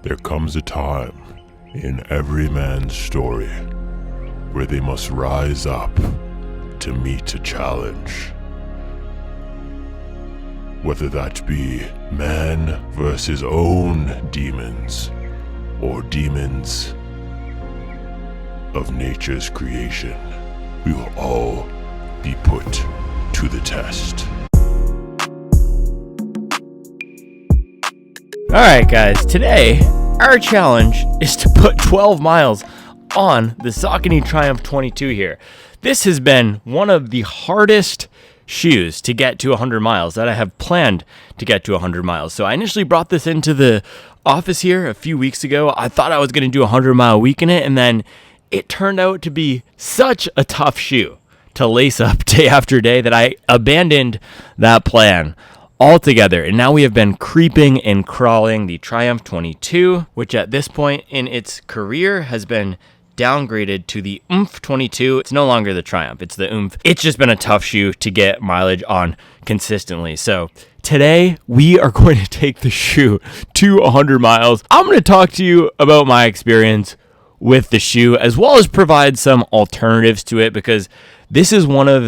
There comes a time in every man's story where they must rise up to meet a challenge. Whether that be man versus his own demons, or demons of nature's creation, we will all be put to the test. Alright guys, today our challenge is to put 12 miles on the Saucony Triumph 22 here. This has been one of the hardest shoes to get to 100 miles that I have planned to get to 100 miles. So I initially brought this into the office here a few weeks ago. I thought I was going to do a 100-mile week in it, and then it turned out to be such a tough shoe to lace up day after day that I abandoned that plan altogether. And now we have been creeping and crawling the Triumph 22, which at this point in its career has been downgraded to the Oomph 22. It's no longer the Triumph, it's the Oomph. It's just been a tough shoe to get mileage on consistently. So today we are going to take the shoe to 100 miles. I'm going to talk to you about my experience with the shoe, as well as provide some alternatives to it, because this is one of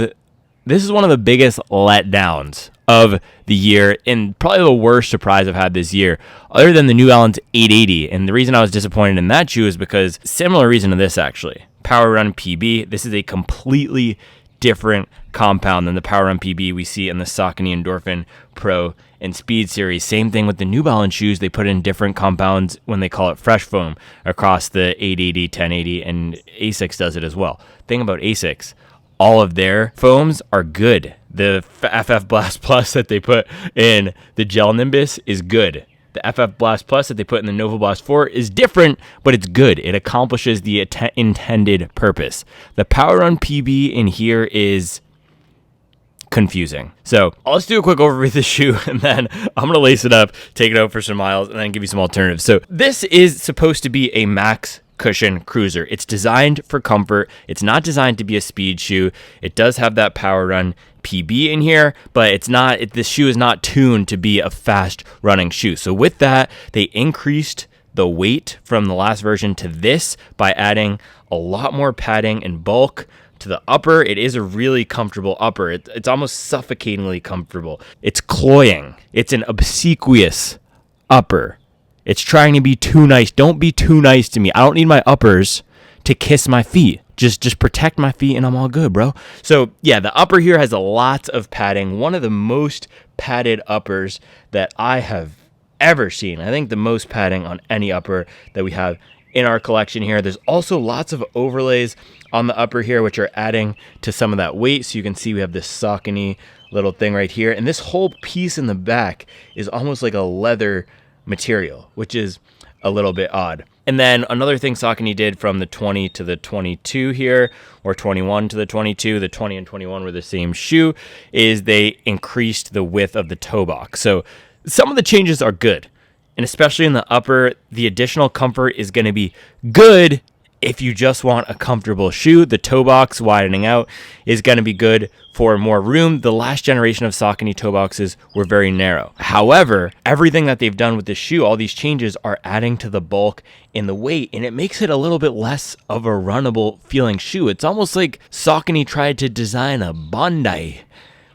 the biggest letdowns of the year, and probably the worst surprise I've had this year, other than the New Balance 880. And the reason I was disappointed in that shoe is because similar reason to this actually. PWRRUN PB. This is a completely different compound than the PWRRUN PB we see in the Saucony Endorphin Pro and Speed series. Same thing with the New Balance shoes. They put in different compounds when they call it fresh foam across the 880, 1080, and Asics does it as well. Thing about Asics, all of their foams are good. The FF Blast Plus that they put in the Gel Nimbus is good. The FF Blast Plus that they put in the Nova Blast 4 is different, but it's good. It accomplishes the intended purpose. The PWRRUN PB in here is confusing. So let's do a quick overview of the shoe, and then I'm going to lace it up, take it out for some miles, and then give you some alternatives. So this is supposed to be a max cushion cruiser. It's designed for comfort. It's not designed to be a speed shoe. It does have that PWRRUN PB in here, but it's not. This shoe is not tuned to be a fast running shoe. So with that, they increased the weight from the last version to this by adding a lot more padding and bulk to the upper. It is a really comfortable upper. It's almost suffocatingly comfortable. It's cloying. It's an obsequious upper. It's trying to be too nice. Don't be too nice to me. I don't need my uppers to kiss my feet. Just protect my feet and I'm all good, bro. So yeah, the upper here has a lot of padding. One of the most padded uppers that I have ever seen. I think the most padding on any upper that we have in our collection here. There's also lots of overlays on the upper here, which are adding to some of that weight. So you can see we have this Saucony little thing right here. And this whole piece in the back is almost like a leather material, which is a little bit odd. And then another thing Saucony did from the 20 to the 22 here, or 21 to the 22, the 20 and 21 were the same shoe, is they increased the width of the toe box. So some of the changes are good, and especially in the upper, the additional comfort is going to be good. If you just want a comfortable shoe, the toe box widening out is going to be good for more room. The last generation of Saucony toe boxes were very narrow. However, everything that they've done with this shoe, all these changes are adding to the bulk and the weight, and it makes it a little bit less of a runnable feeling shoe. It's almost like Saucony tried to design a Bondi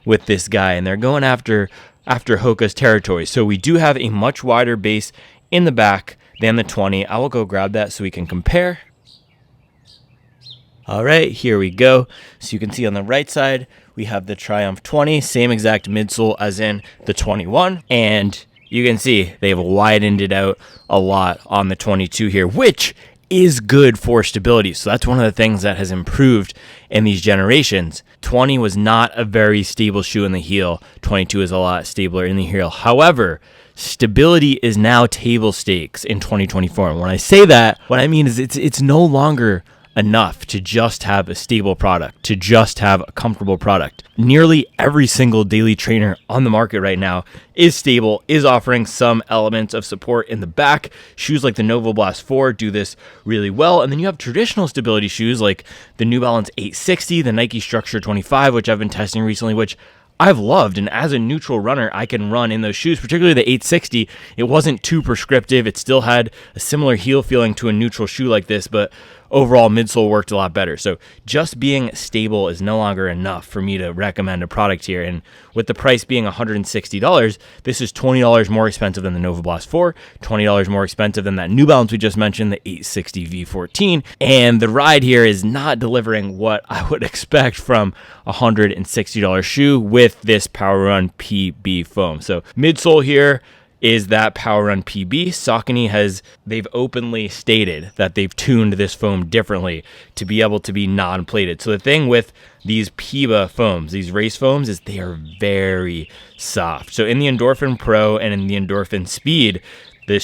with this guy, and they're going after Hoka's territory. So we do have a much wider base in the back than the 20. I will go grab that so we can compare. All right, here we go. So you can see on the right side, we have the Triumph 20, same exact midsole as in the 21. And you can see they've widened it out a lot on the 22 here, which is good for stability. So that's one of the things that has improved in these generations. 20 was not a very stable shoe in the heel. 22 is a lot stabler in the heel. However, stability is now table stakes in 2024. And when I say that, what I mean is it's no longer enough to just have a stable product, to just have a comfortable product. Nearly every single daily trainer on the market right now is stable, is offering some elements of support in the back. Shoes like the Nova Blast 4 do this really well. And then you have traditional stability shoes like the New Balance 860, the Nike Structure 25, which I've been testing recently, which I've loved. And as a neutral runner, I can run in those shoes, particularly the 860. It wasn't too prescriptive. It still had a similar heel feeling to a neutral shoe like this, but overall midsole worked a lot better. So just being stable is no longer enough for me to recommend a product here. And with the price being $160, this is $20 more expensive than the Nova Blast 4, $20 more expensive than that New Balance we just mentioned, the 860 V14. And the ride here is not delivering what I would expect from a $160 shoe with this PWRRUN PB foam. So midsole here is that PWRRUN PB. Saucony they've openly stated that they've tuned this foam differently to be able to be non-plated. So the thing with these PBA foams, these race foams, is they are very soft. So in the Endorphin Pro and in the Endorphin Speed, the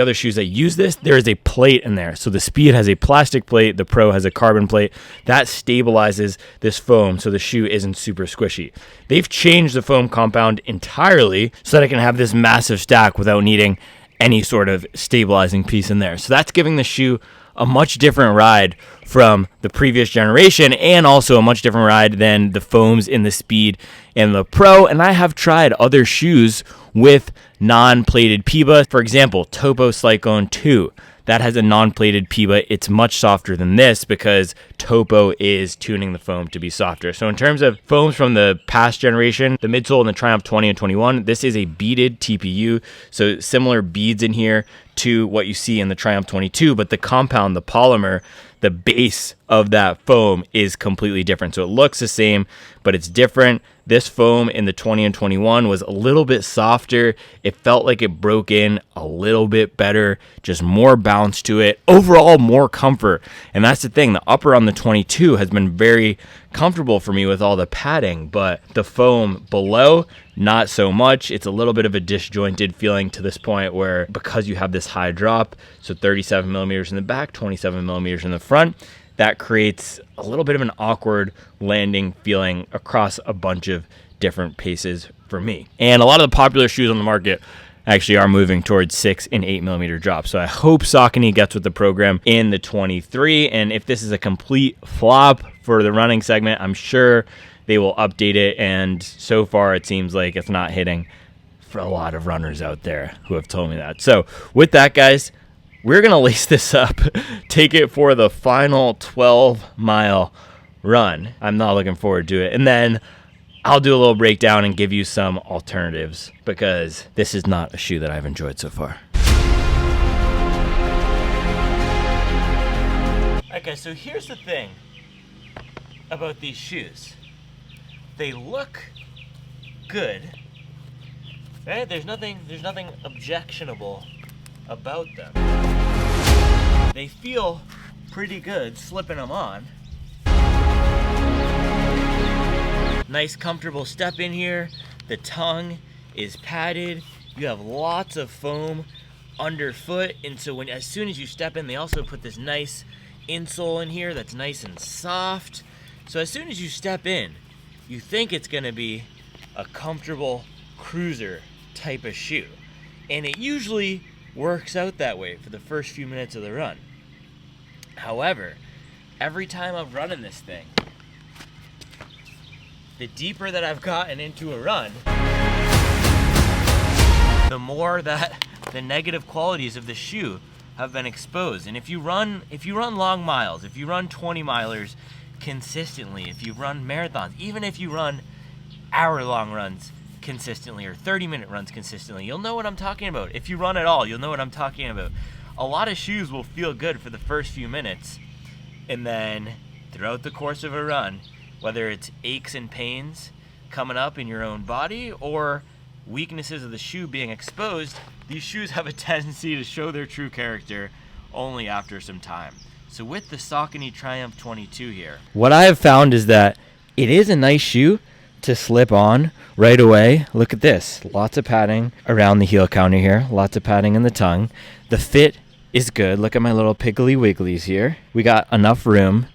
other shoes that use this, there is a plate in there. So the Speed has a plastic plate, the Pro has a carbon plate. That stabilizes this foam so the shoe isn't super squishy. They've changed the foam compound entirely so that it can have this massive stack without needing any sort of stabilizing piece in there. So that's giving the shoe a much different ride from the previous generation, and also a much different ride than the foams in the Speed and the Pro. And I have tried other shoes with non-plated PBA. For example, Topo Cyclone 2. That has a non-plated PBA. It's much softer than this because Topo is tuning the foam to be softer. So in terms of foams from the past generation, the midsole and the Triumph 20 and 21, this is a beaded TPU. So similar beads in here to what you see in the Triumph 22, but the compound, the polymer, the base of that foam is completely different. So it looks the same, but it's different. This foam in the 20 and 21 was a little bit softer. It felt like it broke in a little bit better, just more bounce to it. Overall, more comfort. And that's the thing. The upper on the 22 has been very comfortable for me with all the padding, but the foam below, not so much. It's a little bit of a disjointed feeling to this point where, because you have this high drop, so 37 millimeters in the back, 27 millimeters in the front, that creates a little bit of an awkward landing feeling across a bunch of different paces for me. And a lot of the popular shoes on the market actually are moving towards 6 and 8 millimeter drops. So I hope Saucony gets with the program in the 23. And if this is a complete flop for the running segment, I'm sure they will update it. And so far, it seems like it's not hitting for a lot of runners out there who have told me that. So with that, guys, we're going to lace this up, take it for the final 12-mile run. I'm not looking forward to it. And then I'll do a little breakdown and give you some alternatives, because this is not a shoe that I've enjoyed so far. Okay, so here's the thing about these shoes. They look good, right? There's nothing objectionable about them. They feel pretty good slipping them on. Nice comfortable step in here. The tongue is padded. You have lots of foam underfoot, and so as soon as you step in, they also put this nice insole in here that's nice and soft. So as soon as you step in, you think it's gonna be a comfortable cruiser type of shoe. And it usually works out that way for the first few minutes of the run. However, every time I'm running this thing, the deeper that I've gotten into a run, the more that the negative qualities of the shoe have been exposed. And if you run long miles, if you run 20 milers consistently, if you run marathons, even if you run hour-long runs consistently or 30-minute runs consistently, you'll know what I'm talking about. If you run at all, you'll know what I'm talking about. A lot of shoes will feel good for the first few minutes, and then throughout the course of a run, whether it's aches and pains coming up in your own body or weaknesses of the shoe being exposed, these shoes have a tendency to show their true character only after some time. So with the Saucony Triumph 22 here, what I have found is that it is a nice shoe to slip on right away. Look at this. Lots of padding around the heel counter here. Lots of padding in the tongue. The fit is good. Look at my little piggly wigglies here. We got enough room,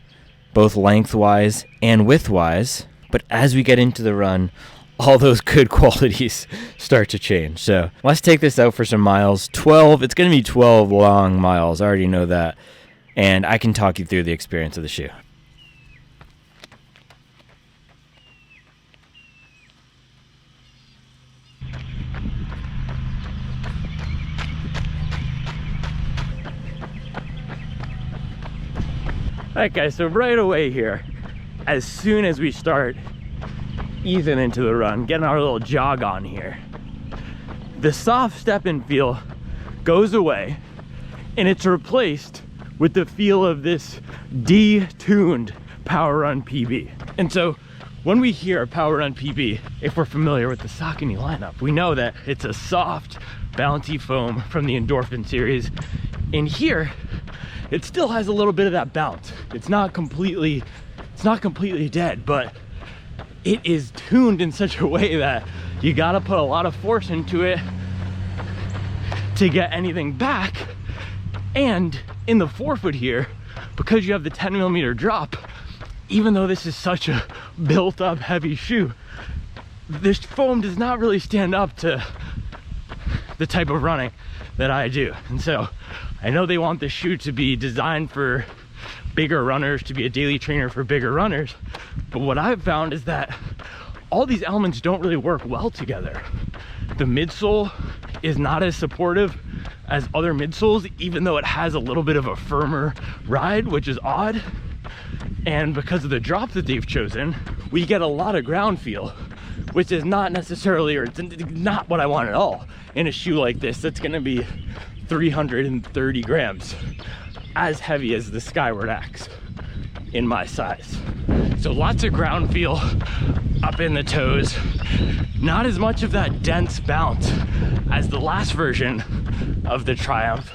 both lengthwise and widthwise. But as we get into the run, all those good qualities start to change. So let's take this out for some miles. It's going to be 12 long miles. I already know that. And I can talk you through the experience of the shoe. Alright guys, so right away here, as soon as we start easing into the run, getting our little jog on here, the soft step-in feel goes away and it's replaced with the feel of this detuned PWRRUN PB. And so when we hear PWRRUN PB, if we're familiar with the Saucony lineup, we know that it's a soft, bouncy foam from the Endorphin series. And here, it still has a little bit of that bounce. It's not completely dead, but it is tuned in such a way that you gotta put a lot of force into it to get anything back. And in the forefoot here, because you have the 10mm drop, even though this is such a built up heavy shoe, this foam does not really stand up to the type of running that I do. And so I know they want this shoe to be designed for bigger runners, to be a daily trainer for bigger runners, but what I've found is that all these elements don't really work well together. The midsole is not as supportive as other midsoles, even though it has a little bit of a firmer ride, which is odd. And because of the drop that they've chosen, we get a lot of ground feel, which is not necessarily, or it's not what I want at all in a shoe like this that's gonna be 330 grams, as heavy as the Skyward Axe in my size. So lots of ground feel up in the toes, not as much of that dense bounce as the last version of the Triumph.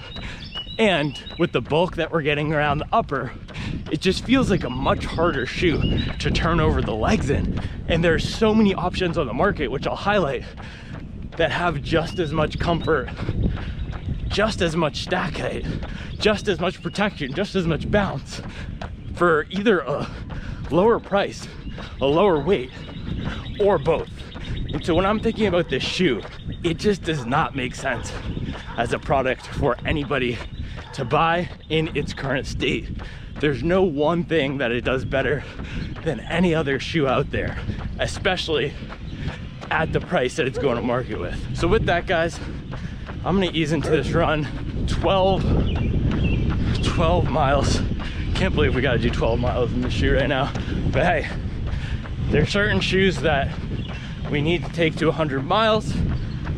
And with the bulk that we're getting around the upper, it just feels like a much harder shoe to turn over the legs in. And there's so many options on the market, which I'll highlight, that have just as much comfort, just as much stack height, just as much protection, just as much bounce for either a lower price, a lower weight, or both. And so when I'm thinking about this shoe, it just does not make sense as a product for anybody to buy in its current state. There's no one thing that it does better than any other shoe out there, especially at the price that it's going to market with. So with that, guys, I'm gonna ease into this run. 12 miles. Can't believe we gotta do 12 miles in this shoe right now. But hey, there's certain shoes that we need to take to 100 miles.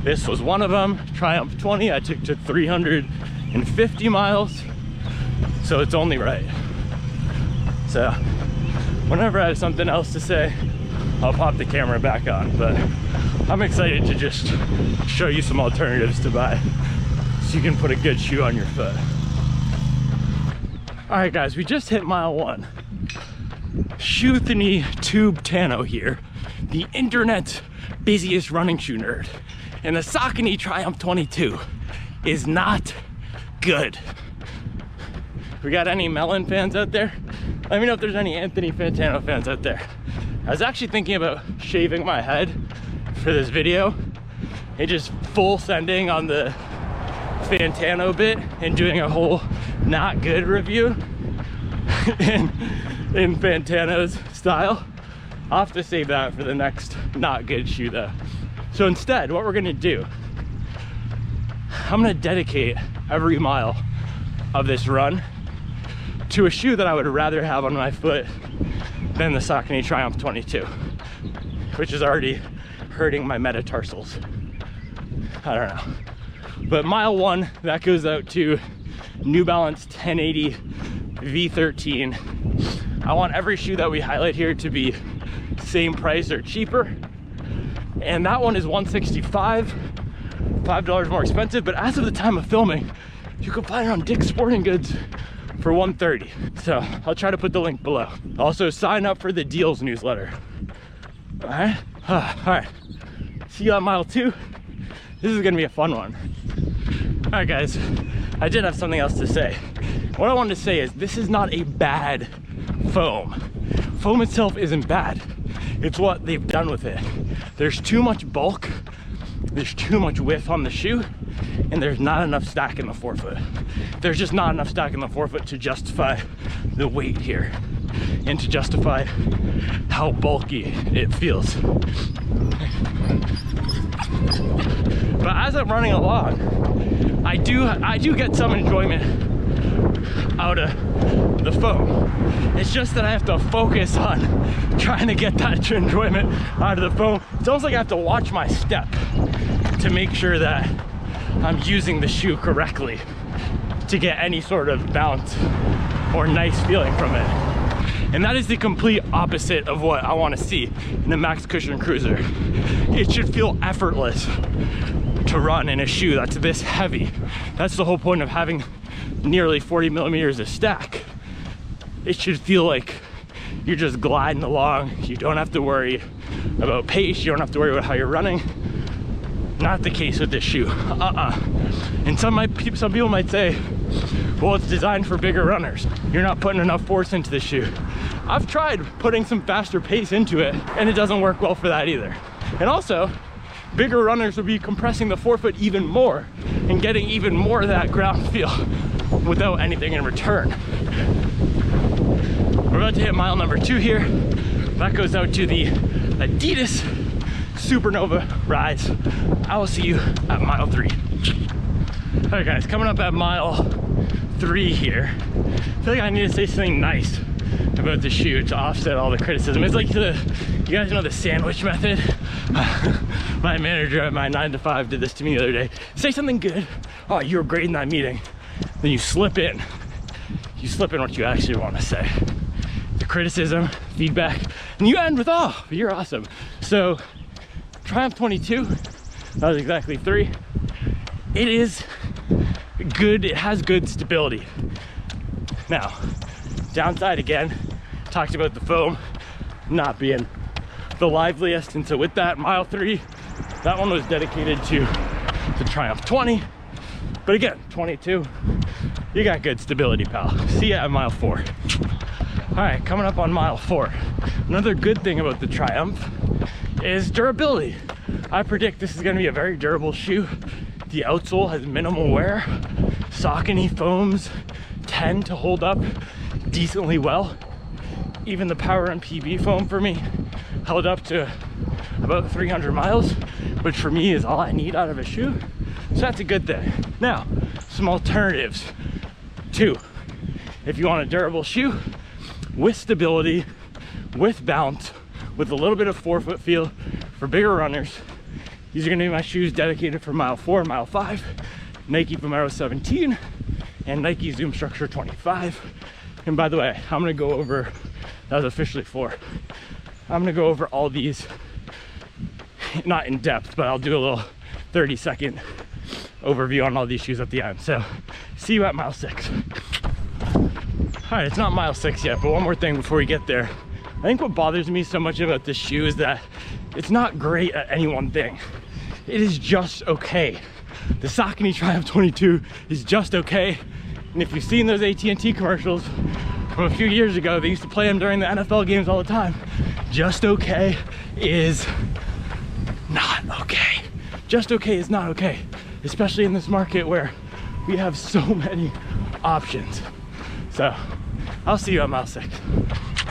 This was one of them. Triumph 20, I took to 350 miles. So it's only right. So whenever I have something else to say, I'll pop the camera back on. But I'm excited to just show you some alternatives to buy so you can put a good shoe on your foot. All right, guys, we just hit mile 1. Shoothany Tube Tano here, the internet's busiest running shoe nerd. And the Saucony Triumph 22 is not good. We got any Melon fans out there? Let me know if there's any Anthony Fantano fans out there. I was actually thinking about shaving my head for this video and just full sending on the Fantano bit and doing a whole not good review in Fantano's style. I'll have to save that for the next not good shoe though. So instead, what we're gonna do, I'm gonna dedicate every mile of this run to a shoe that I would rather have on my foot than the Saucony Triumph 22, which is already hurting my metatarsals. I don't know. But mile 1, that goes out to New Balance 1080 V13. I want every shoe that we highlight here to be same price or cheaper. And that one is $165, $5 more expensive, but as of the time of filming, you can find it on Dick's Sporting Goods for $130. So I'll try to put the link below. Also, sign up for the deals newsletter. All right. See you on mile 2. This is gonna be a fun one. All right, guys, I did have something else to say. What I wanted to say is this is not a bad foam. Foam itself isn't bad. It's what they've done with it. There's too much bulk, there's too much width on the shoe, and there's not enough stack in the forefoot. There's just not enough stack in the forefoot to justify the weight here and to justify how bulky it feels. But as I'm running along, I do get some enjoyment out of the foam. It's just that I have to focus on trying to get that enjoyment out of the foam. It's almost like I have to watch my step to make sure that I'm using the shoe correctly to get any sort of bounce or nice feeling from it. And that is the complete opposite of what I want to see in a max cushion cruiser. It should feel effortless to run in a shoe that's this heavy. That's the whole point of having nearly 40 millimeters of stack. It should feel like you're just gliding along. You don't have to worry about pace. You don't have to worry about how you're running. Not the case with this shoe. And some people might say, well, it's designed for bigger runners. You're not putting enough force into the shoe. I've tried putting some faster pace into it, and it doesn't work well for that either. And also, bigger runners would be compressing the forefoot even more and getting even more of that ground feel without anything in return. We're about to hit mile number 2 here. That goes out to the Adidas Supernova Rise. I will see you at mile 3. All right guys, coming up at mile 3 here. I feel like I need to say something nice about the shoe to offset all the criticism. It's like you guys know the sandwich method? My manager at my 9 to 5 did this to me the other day. Say something good. Oh, you were great in that meeting. Then you slip in. You slip in what you actually want to say. The criticism, feedback, and you end with, oh, you're awesome. So, Triumph 22, that was exactly 3. It is good, it has good stability. Now, downside again, talked about the foam not being the liveliest, and so with that, mile 3, that one was dedicated to the Triumph 20. But again, 22, you got good stability, pal. See ya at mile 4. All right, coming up on mile 4. Another good thing about the Triumph is durability. I predict this is gonna be a very durable shoe. The outsole has minimal wear. Saucony foams tend to hold up decently well. Even the PWRRUN PB foam for me held up to about 300 miles, which for me is all I need out of a shoe. So that's a good thing. Now, some alternatives. 2, if you want a durable shoe with stability, with bounce, with a little bit of forefoot feel for bigger runners, these are gonna be my shoes dedicated for mile 4, mile 5, Nike Vomero 17 and Nike Zoom Structure 25. And by the way, I'm gonna go over, that was officially 4. I'm gonna go over all these, not in depth, but I'll do a little 30-second overview on all these shoes at the end. So see you at mile 6. All right, it's not mile 6 yet, but one more thing before we get there. I think what bothers me so much about this shoe is that it's not great at any one thing. It is just okay. The Saucony Triumph 22 is just okay. And if you've seen those AT&T commercials from a few years ago, they used to play them during the NFL games all the time. Just okay is not okay. Just okay is not okay, especially in this market where we have so many options. So I'll see you at mile 6.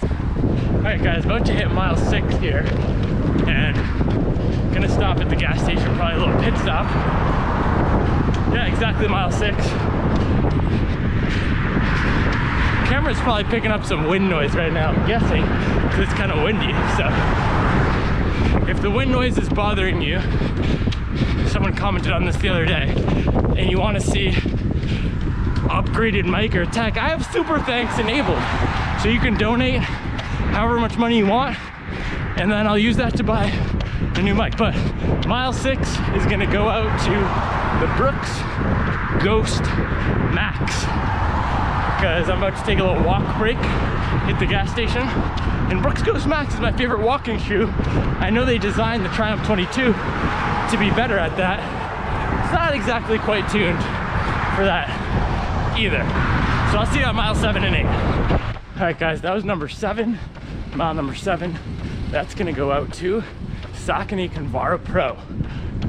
All right guys, about to hit mile 6 here, and gonna stop at the gas station, probably a little pit stop. Yeah, exactly mile 6. Camera's probably picking up some wind noise right now, I'm guessing, because it's kind of windy. So if the wind noise is bothering you, someone commented on this the other day, and you want to see upgraded mic or tech, I have super thanks enabled, so you can donate however much money you want, and then I'll use that to buy a new mic. But mile 6 is gonna go out to the Brooks Ghost Max, because I'm about to take a little walk break, hit the gas station. And Brooks Ghost Max is my favorite walking shoe. I know they designed the Triumph 22 to be better at that. It's not exactly quite tuned for that either. So I'll see you at mile 7 and 8. All right guys, that was number 7, mile number 7. That's gonna go out to Saucony Convara Pro,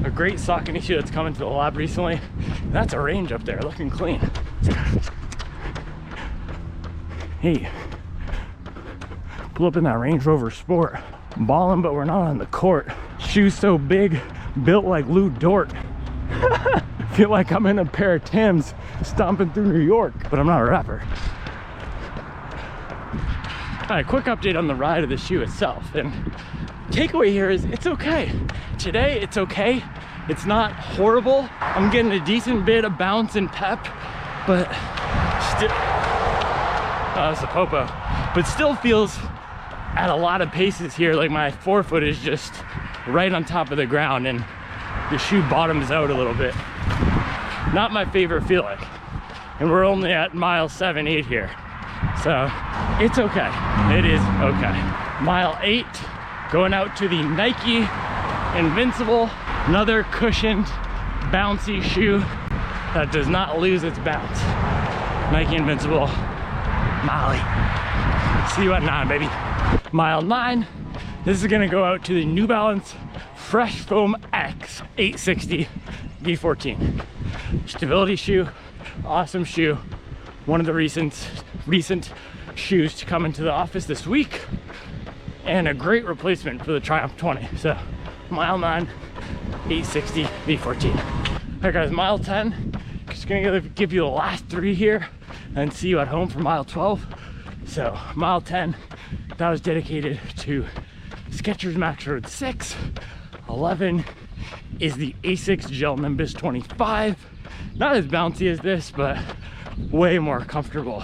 a great Saucony shoe that's coming to the lab recently. And that's a range up there, looking clean. Hey, pull up in that Range Rover Sport. I'm balling, but we're not on the court. Shoes so big, built like Lou Dort. Feel like I'm in a pair of Timbs stomping through New York, but I'm not a rapper. All right, quick update on the ride of the shoe itself. And takeaway here is it's okay. Today, it's okay. It's not horrible. I'm getting a decent bit of bounce and pep, but still, that's a popo, but still feels at a lot of paces here like my forefoot is just right on top of the ground and the shoe bottoms out a little bit. Not my favorite feeling. And we're only at mile 7, 8 here. So it's okay. It is okay. Mile 8, going out to the Nike Invincible, another cushioned, bouncy shoe that does not lose its bounce. Nike Invincible, Molly. See you at 9, baby. Mile 9, this is gonna go out to the New Balance Fresh Foam X 860 V14. Stability shoe, awesome shoe. One of the recent shoes to come into the office this week, and a great replacement for the Triumph 20. So mile 9, 860 V14. All right guys, mile 10, just gonna give you the last 3 here and see you at home for mile 12. So mile 10, that was dedicated to Skechers Max Road 6. 11 is the Asics Gel Nimbus 25. Not as bouncy as this, but way more comfortable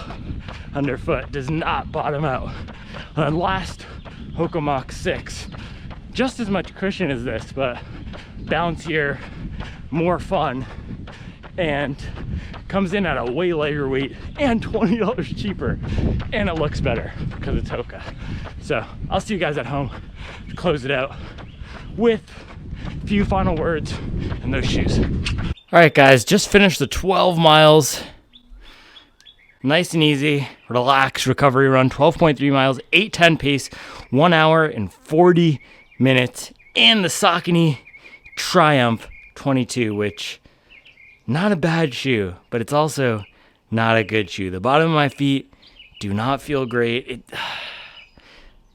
underfoot. Does not bottom out. And then last, Hoka Mach 6. Just as much cushion as this, but bouncier, more fun, and comes in at a way lighter weight and $20 cheaper, and it looks better because it's Hoka. So I'll see you guys at home to close it out with a few final words and those shoes. All right guys, just finished the 12 miles. Nice and easy, relaxed recovery run, 12.3 miles, 8:10 pace, 1 hour and 40 minutes in the Saucony Triumph 22, which not a bad shoe, but it's also not a good shoe. The bottom of my feet do not feel great.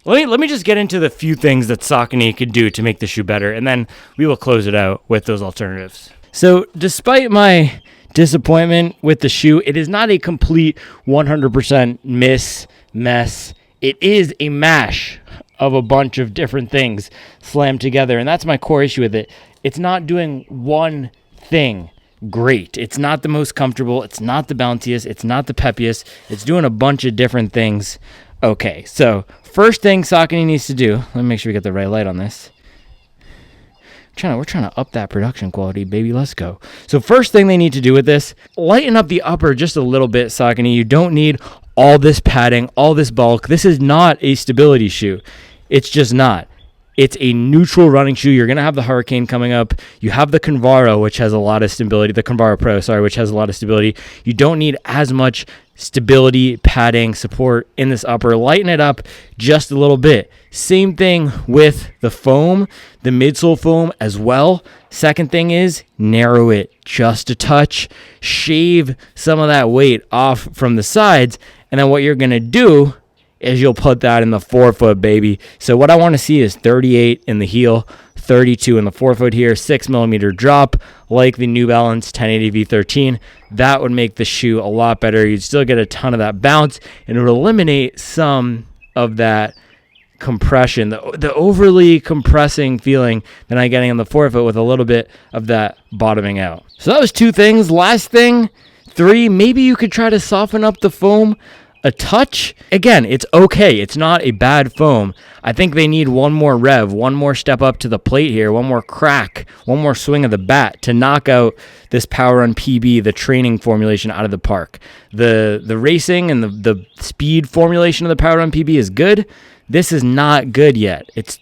Let me just get into the few things that Saucony could do to make the shoe better, and then we will close it out with those alternatives. So despite my disappointment with the shoe, it is not a complete 100% mess. It is a mash of a bunch of different things slammed together, and that's my core issue with it. It's not doing one thing great. It's not the most comfortable. It's not the bounciest. It's not the peppiest. It's doing a bunch of different things. Okay, so first thing Saucony needs to do, let me make sure we get the right light on this. We're trying to up that production quality, baby. Let's go. So first thing they need to do with this, lighten up the upper just a little bit, Saucony. You don't need all this padding, all this bulk. This is not a stability shoe. It's just not. It's a neutral running shoe. You're going to have the Hurricane coming up. You have the Convaro, which has a lot of stability. The Convaro Pro, which has a lot of stability. You don't need as much stability, padding, support in this upper. Lighten it up just a little bit. Same thing with the foam, the midsole foam as well. Second thing is narrow it just a touch. Shave some of that weight off from the sides. And then what you're going to do is you'll put that in the forefoot, baby. So what I want to see is 38 in the heel, 32 in the forefoot here, 6mm drop, like the New Balance 1080 V13. That would make the shoe a lot better. You'd still get a ton of that bounce, and it would eliminate some of that compression, the overly compressing feeling that I'm getting on the forefoot with a little bit of that bottoming out. So that was 2 things. Last thing, 3, maybe you could try to soften up the foam a touch. Again, it's okay. It's not a bad foam. I think they need one more rev, one more step up to the plate here, one more crack, one more swing of the bat to knock out this PWRRUN PB, the training formulation, out of the park. The racing and the speed formulation of the PWRRUN PB is good. This is not good yet. It's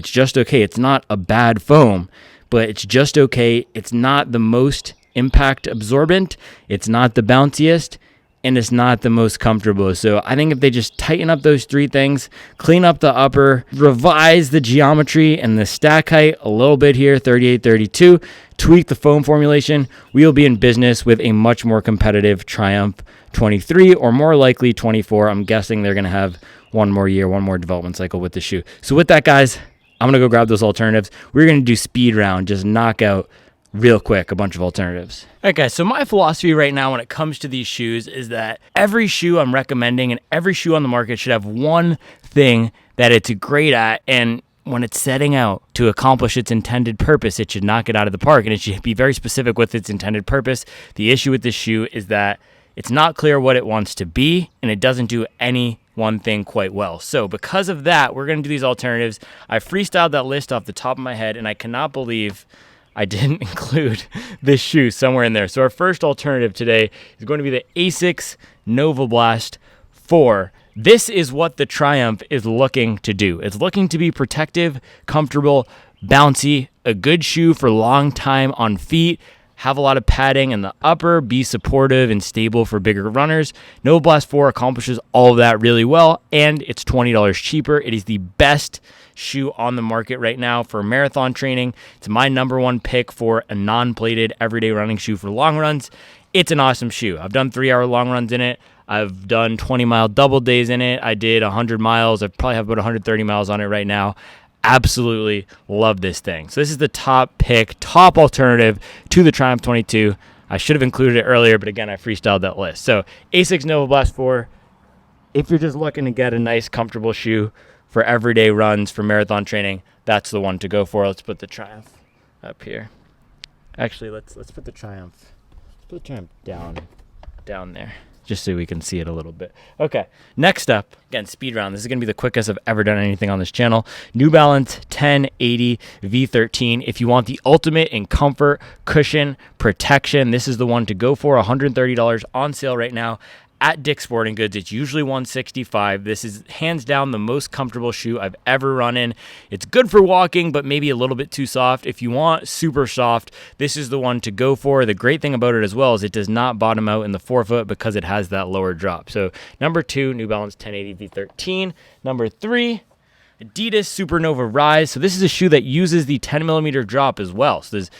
just okay. It's not a bad foam, but it's just okay. It's not the most impact absorbent. It's not the bounciest. And it's not the most comfortable. So I think if they just tighten up those 3 things, clean up the upper, revise the geometry and the stack height a little bit here, 38, 32, tweak the foam formulation, we'll be in business with a much more competitive Triumph 23, or more likely 24. I'm guessing they're going to have one more year, one more development cycle with the shoe. So with that, guys, I'm going to go grab those alternatives. We're going to do speed round, just knock out real quick, a bunch of alternatives. All right, guys, so my philosophy right now when it comes to these shoes is that every shoe I'm recommending and every shoe on the market should have one thing that it's great at, and when it's setting out to accomplish its intended purpose, it should knock it out of the park, and it should be very specific with its intended purpose. The issue with this shoe is that it's not clear what it wants to be, and it doesn't do any one thing quite well. So because of that, we're going to do these alternatives. I freestyled that list off the top of my head, and I cannot believe I didn't include this shoe somewhere in there. So our first alternative today is going to be the Asics Nova Blast 4. This is what the Triumph is looking to do. It's looking to be protective, comfortable, bouncy, a good shoe for long time on feet, have a lot of padding in the upper, be supportive and stable for bigger runners. Nova Blast 4 accomplishes all of that really well, and it's $20 cheaper. It is the best shoe on the market right now for marathon training. It's my number one pick for a non-plated everyday running shoe for long runs. It's an awesome shoe. I've done 3-hour long runs in it. I've done 20-mile double days in it. I did 100 miles. I probably have about 130 miles on it right now. Absolutely love this thing. So this is the top pick, top alternative to the Triumph 22. I should have included it earlier, but again, I freestyled that list. So Asics Nova Blast 4, if you're just looking to get a nice, comfortable shoe for everyday runs, for marathon training, that's the one to go for. Let's put the Triumph up here. Actually, let's put the Triumph. Let's put the Triumph down there, just so we can see it a little bit. Okay, next up, again, speed round. This is going to be the quickest I've ever done anything on this channel. New Balance 1080 V13. If you want the ultimate in comfort, cushion, protection, this is the one to go for. $130 on sale right now at Dick's Sporting Goods. It's usually $165. This is hands down the most comfortable shoe I've ever run in. It's good for walking, but maybe a little bit too soft. If you want super soft, this is the one to go for. The great thing about it as well is it does not bottom out in the forefoot because it has that lower drop. So number 2, New Balance 1080 V13. Number 3, Adidas Supernova Rise. So this is a shoe that uses the 10mm drop as well. So there's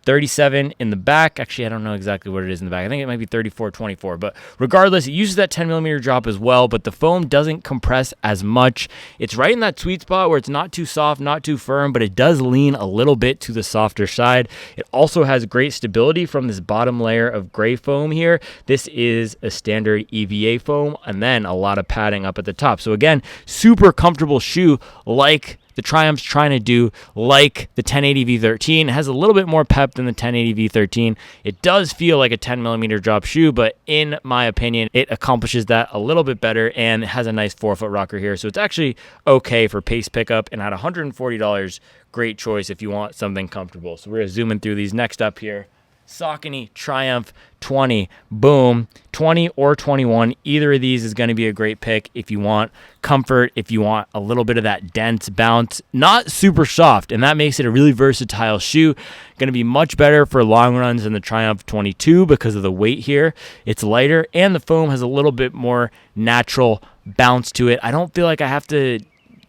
37 in the back. Actually, I don't know exactly what it is in the back. I think it might be 34-24, but regardless, it uses that 10mm drop as well, but the foam doesn't compress as much. It's right in that sweet spot where it's not too soft, not too firm, but it does lean a little bit to the softer side. It also has great stability from this bottom layer of gray foam here. This is a standard EVA foam, and then a lot of padding up at the top. So again, super comfortable shoe like the Triumph's trying to do, like the 1080 V13. It has a little bit more pep than the 1080 V13. It does feel like a 10mm drop shoe, but in my opinion, it accomplishes that a little bit better, and it has a nice forefoot rocker here. So it's actually okay for pace pickup, and at $140, great choice if you want something comfortable. So we're going to zoom in through these. Next up here, Saucony Triumph 20. Boom. 20 or 21. Either of these is going to be a great pick if you want comfort, if you want a little bit of that dense bounce. Not super soft, and that makes it a really versatile shoe. Going to be much better for long runs than the Triumph 22 because of the weight here. It's lighter, and the foam has a little bit more natural bounce to it. I don't feel like I have to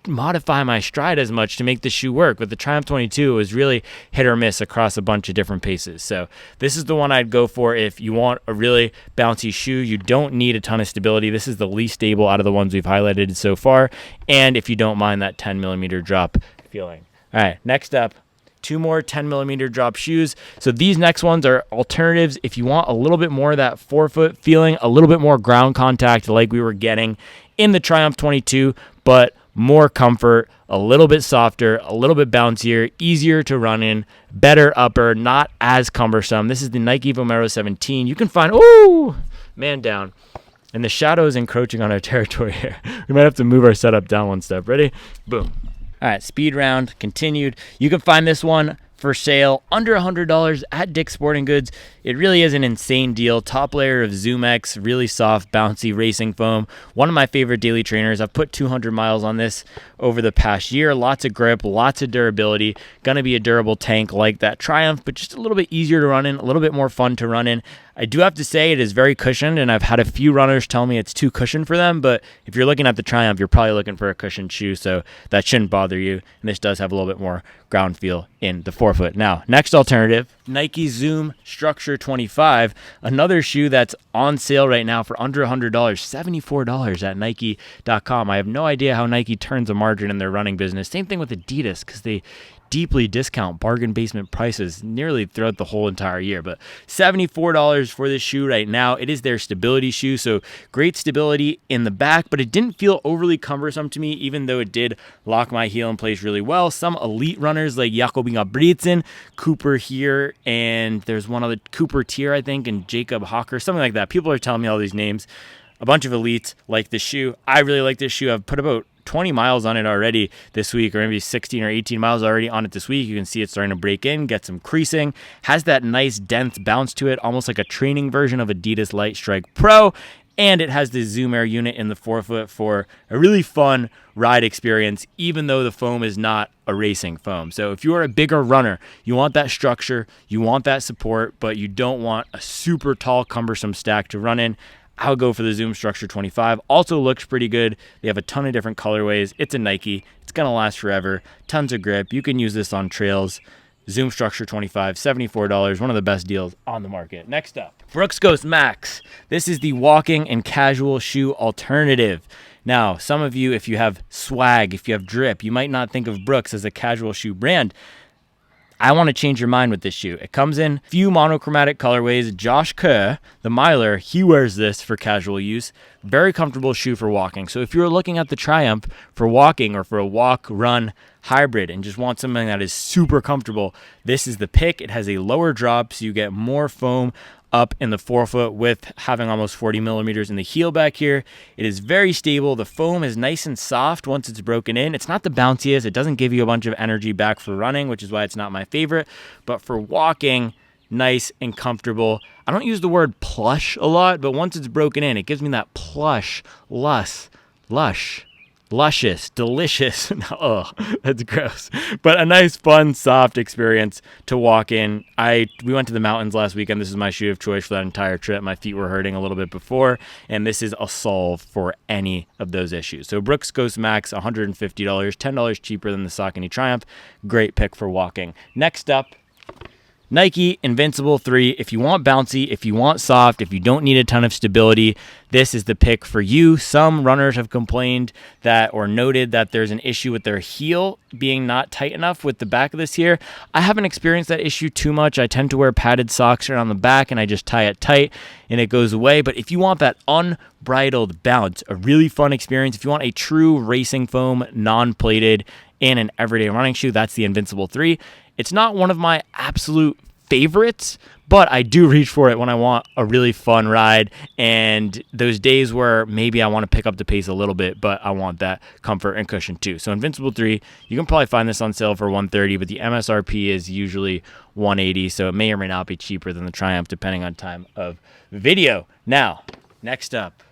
modify my stride as much to make the shoe work, but the Triumph 22 was really hit or miss across a bunch of different paces. So this is the one I'd go for if you want a really bouncy shoe. You don't need a ton of stability. This is the least stable out of the ones we've highlighted so far, and if you don't mind that 10mm drop feeling. All right, next up, 2 more 10mm drop shoes. So these next ones are alternatives if you want a little bit more of that forefoot feeling, a little bit more ground contact like we were getting in the Triumph 22, but more comfort, a little bit softer, a little bit bouncier, easier to run in, better upper, not as cumbersome. This is the Nike Vomero 17. You can find, man down. And the shadow is encroaching on our territory here. We might have to move our setup down one step. Ready? Boom. All right, speed round continued. You can find this one for sale under $100 at Dick's Sporting Goods. It really is an insane deal. Top layer of ZoomX, really soft, bouncy racing foam. One of my favorite daily trainers. I've put 200 miles on this over the past year. Lots of grip, lots of durability. Gonna be a durable tank like that Triumph, but just a little bit easier to run in, a little bit more fun to run in. I do have to say it is very cushioned, and I've had a few runners tell me it's too cushioned for them, but if you're looking at the Triumph, you're probably looking for a cushioned shoe, so that shouldn't bother you, and this does have a little bit more ground feel in the forefoot. Now, next alternative, Nike Zoom Structure 25, another shoe that's on sale right now for under $100, $74 at Nike.com. I have no idea how Nike turns a margin in their running business. Same thing with Adidas, because they deeply discount bargain basement prices nearly throughout the whole entire year. But $74 for this shoe right now. It is their stability shoe, so great stability in the back, but it didn't feel overly cumbersome to me, even though it did lock my heel in place really well. Some elite runners like Jakob Ingebrigtsen, Cooper here, and there's one other, Cooper Tier, I think, and Jacob Hawker, something like that. People are telling me all these names. A bunch of elites like this shoe. I really like this shoe. I've put about 20 miles on it already this week, or maybe 16 or 18 miles already on it this week. You can see it's starting to break in, get some creasing, has that nice dense bounce to it, almost like a training version of Adidas Light Strike Pro, and it has the Zoom Air unit in the forefoot for a really fun ride experience, even though the foam is not a racing foam. So if you are a bigger runner, you want that structure, you want that support, but you don't want a super tall, cumbersome stack to run in, I'll go for the Zoom Structure 25. Also looks pretty good. They have a ton of different colorways. It's a Nike. It's going to last forever. Tons of grip. You can use this on trails. Zoom Structure 25, $74. One of the best deals on the market. Next up, Brooks Ghost Max. This is the walking and casual shoe alternative. Now, some of you, if you have swag, if you have drip, you might not think of Brooks as a casual shoe brand. I want to change your mind with this shoe. It comes in few monochromatic colorways. Josh Kerr, the miler, he wears this for casual use. Very comfortable shoe for walking. So if you're looking at the Triumph for walking or for a walk-run hybrid and just want something that is super comfortable, this is the pick. It has a lower drop, so you get more foam up in the forefoot with having almost 40 millimeters in the heel back here. It is very stable. The foam is nice and soft once it's broken in. It's not the bounciest. It doesn't give you a bunch of energy back for running, which is why it's not my favorite. But for walking, nice and comfortable. I don't use the word plush a lot, but once it's broken in, it gives me that plush, lush, luscious, delicious. Oh, that's gross. But a nice, fun, soft experience to walk in. We went to the mountains last weekend. This is my shoe of choice for that entire trip. My feet were hurting a little bit before, and this is a solve for any of those issues. So Brooks Ghost Max, $150, $10 cheaper than the Saucony Triumph. Great pick for walking. Next up, Nike Invincible 3. If you want bouncy, if you want soft, if you don't need a ton of stability, this is the pick for you. Some runners have complained that or noted that there's an issue with their heel being not tight enough with the back of this here. I haven't experienced that issue too much. I tend to wear padded socks around the back and I just tie it tight and it goes away. But if you want that unbridled bounce, a really fun experience, if you want a true racing foam, non-plated, in an everyday running shoe, that's the Invincible 3. It's not one of my absolute favorites, but I do reach for it when I want a really fun ride and those days where maybe I want to pick up the pace a little bit, but I want that comfort and cushion too. So Invincible 3, you can probably find this on sale for $130, but the MSRP is usually $180, so it may or may not be cheaper than the Triumph depending on time of video. Now, next up,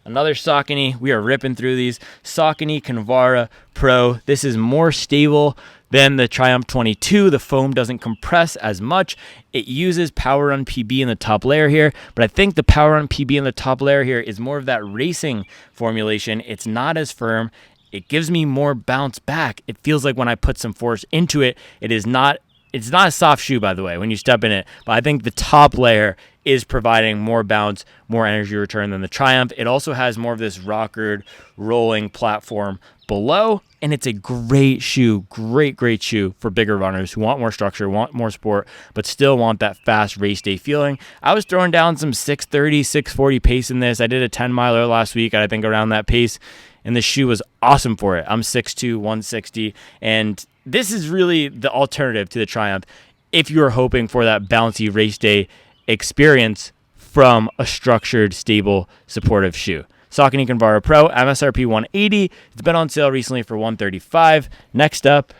another Saucony. We are ripping through these. Saucony Convara Pro. This is more stable than the Triumph 22. The foam doesn't compress as much. It uses PWRRUN PB in the top layer here, but I think the PWRRUN PB in the top layer here is more of that racing formulation. It's not as firm. It gives me more bounce back. It feels like when I put some force into it, it's not a soft shoe, by the way, when you step in it, but I think the top layer is providing more bounce, more energy return than the Triumph. It also has more of this rockered, rolling platform below, and it's a great shoe, great shoe for bigger runners who want more structure, want more sport, but still want that fast race day feeling. I was throwing down some 6:30, 6:40 pace in this. I did a 10-miler last week, I think around that pace, and the shoe was awesome for it. I'm 6'2", 160, and this is really the alternative to the Triumph if you're hoping for that bouncy race day experience from a structured, stable, supportive shoe. Saucony Convara Pro, MSRP $180. It's been on sale recently for $135. Next up,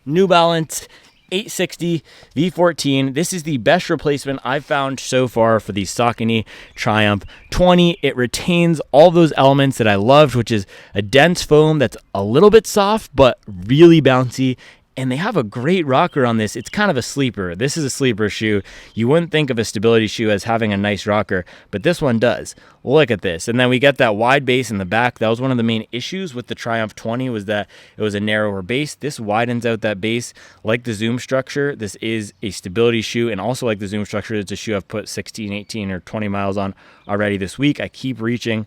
New Balance 860 V14. This is the best replacement I've found so far for the Saucony Triumph 20. It retains all those elements that I loved, which is a dense foam that's a little bit soft, but really bouncy. And they have a great rocker on this. It's kind of a sleeper. This is a sleeper shoe. You wouldn't think of a stability shoe as having a nice rocker, but this one does. Look at this. And then we get that wide base in the back. That was one of the main issues with the Triumph 20 was that it was a narrower base. This widens out that base like the Zoom structure. This is a stability shoe, and also like the Zoom structure, it's a shoe I've put 16, 18, or 20 miles on already this week. I keep reaching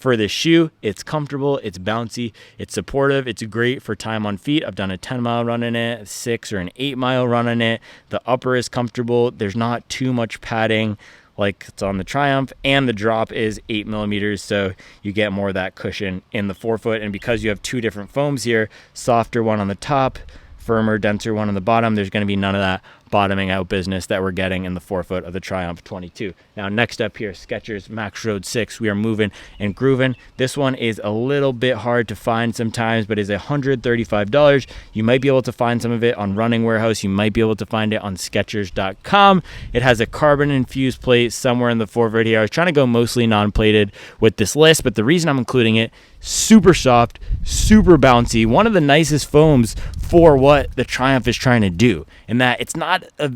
for this shoe. It's comfortable, it's bouncy, it's supportive, it's great for time on feet. I've done a 10-mile run in it, a 6 or an 8-mile run in it. The upper is comfortable. There's not too much padding like it's on the Triumph, and the drop is 8 millimeters, so you get more of that cushion in the forefoot. And because you have two different foams here, softer one on the top, firmer, denser one on the bottom, there's going to be none of that bottoming out business that we're getting in the forefoot of the Triumph 22. Now, next up here, Skechers Max Road 6. We are moving and grooving. This one is a little bit hard to find sometimes, but is $135. You might be able to find some of it on Running Warehouse. You might be able to find it on Skechers.com. It has a carbon infused plate somewhere in the forefoot here. I was trying to go mostly non-plated with this list, but the reason I'm including it, super soft, super bouncy, one of the nicest foams for what the Triumph is trying to do, in that it's not a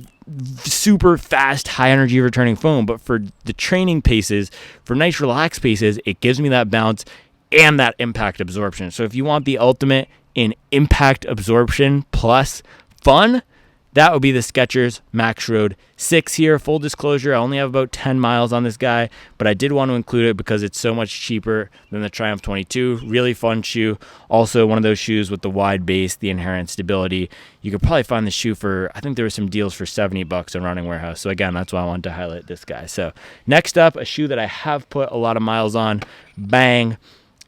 super fast, high energy returning foam, but for the training paces, for nice relaxed paces, it gives me that bounce and that impact absorption. So if you want the ultimate in impact absorption plus fun, that would be the Skechers Max Road 6 here. Full disclosure, I only have about 10 miles on this guy, but I did want to include it because it's so much cheaper than the Triumph 22. Really fun shoe. Also one of those shoes with the wide base, the inherent stability. You could probably find the shoe for, I think there were some deals for $70 on Running Warehouse. So again, that's why I wanted to highlight this guy. So next up, a shoe that I have put a lot of miles on. Bang.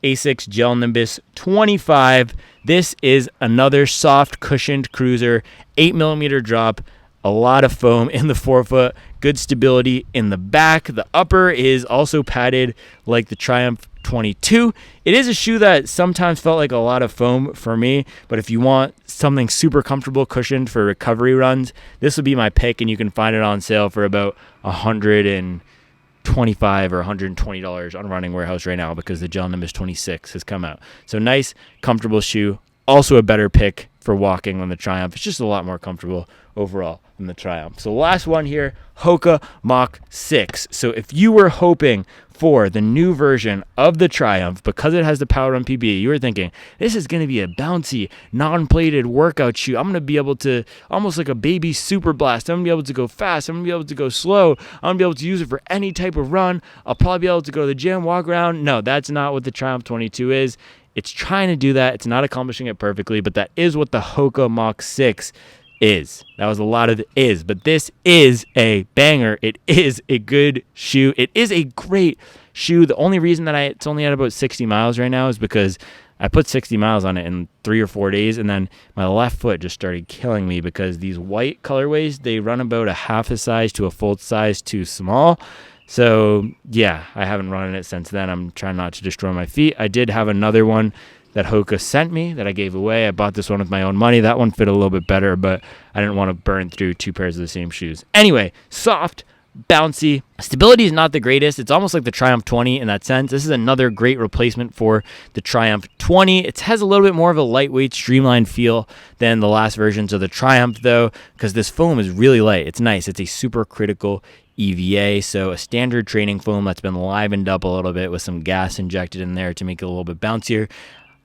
Asics Gel Nimbus 25. This is another soft cushioned cruiser, 8 millimeter drop, a lot of foam in the forefoot, good stability in the back. The upper is also padded like the Triumph 22. It is a shoe that sometimes felt like a lot of foam for me, but if you want something super comfortable cushioned for recovery runs, this would be my pick, and you can find it on sale for about $125 or $120 on Running Warehouse right now because the Gel Nimbus 26 has come out. So nice, comfortable shoe. Also a better pick for walking than the Triumph. It's just a lot more comfortable overall than the Triumph. So last one here, Hoka Mach 6. So if you were hoping for the new version of the Triumph, because it has the PWRRUN PB, you were thinking, this is going to be a bouncy, non-plated workout shoe. I'm going to be able to, almost like a baby super blast. I'm going to be able to go fast. I'm going to be able to go slow. I'm going to be able to use it for any type of run. I'll probably be able to go to the gym, walk around. No, that's not what the Triumph 22 is. It's trying to do that. It's not accomplishing it perfectly, but that is what the Hoka Mach 6 is. That was a lot of the is, but this is a banger. It is a good shoe. It is a great shoe. The only reason that it's only at about 60 miles right now is because I put 60 miles on it in 3 or 4 days, and then my left foot just started killing me because these white colorways, they run about a half a size to a full size too small. So yeah, I haven't run in it since then. I'm trying not to destroy my feet. I did have another one that Hoka sent me that I gave away. I bought this one with my own money. That one fit a little bit better, but I didn't want to burn through 2 pairs of the same shoes. Anyway, soft, bouncy. Stability is not the greatest. It's almost like the Triumph 20 in that sense. This is another great replacement for the Triumph 20. It has a little bit more of a lightweight, streamlined feel than the last versions of the Triumph, though, because this foam is really light. It's nice. It's a supercritical EVA, so a standard training foam that's been livened up a little bit with some gas injected in there to make it a little bit bouncier.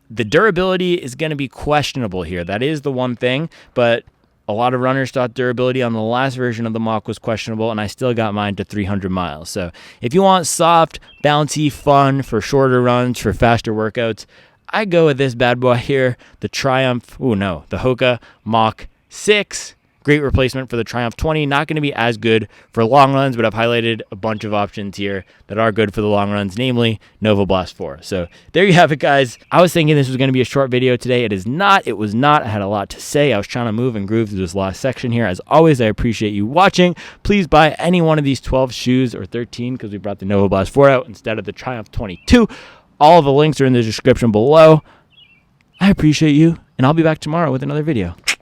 The durability is going to be questionable here. That is the one thing, but a lot of runners thought durability on the last version of the Mach was questionable, and I still got mine to 300 miles. So if you want soft, bouncy, fun for shorter runs, for faster workouts, I go with this bad boy here, the Triumph, the Hoka Mach 6. Great replacement for the Triumph 20. Not going to be as good for long runs, but I've highlighted a bunch of options here that are good for the long runs, namely Nova Blast 4. So there you have it, guys. I was thinking this was going to be a short video today. It is not. It was not. I had a lot to say. I was trying to move and groove through this last section here. As always, I appreciate you watching. Please buy any one of these 12 shoes, or 13 because we brought the Nova Blast 4 out instead of the Triumph 22. All the links are in the description below. I appreciate you, and I'll be back tomorrow with another video.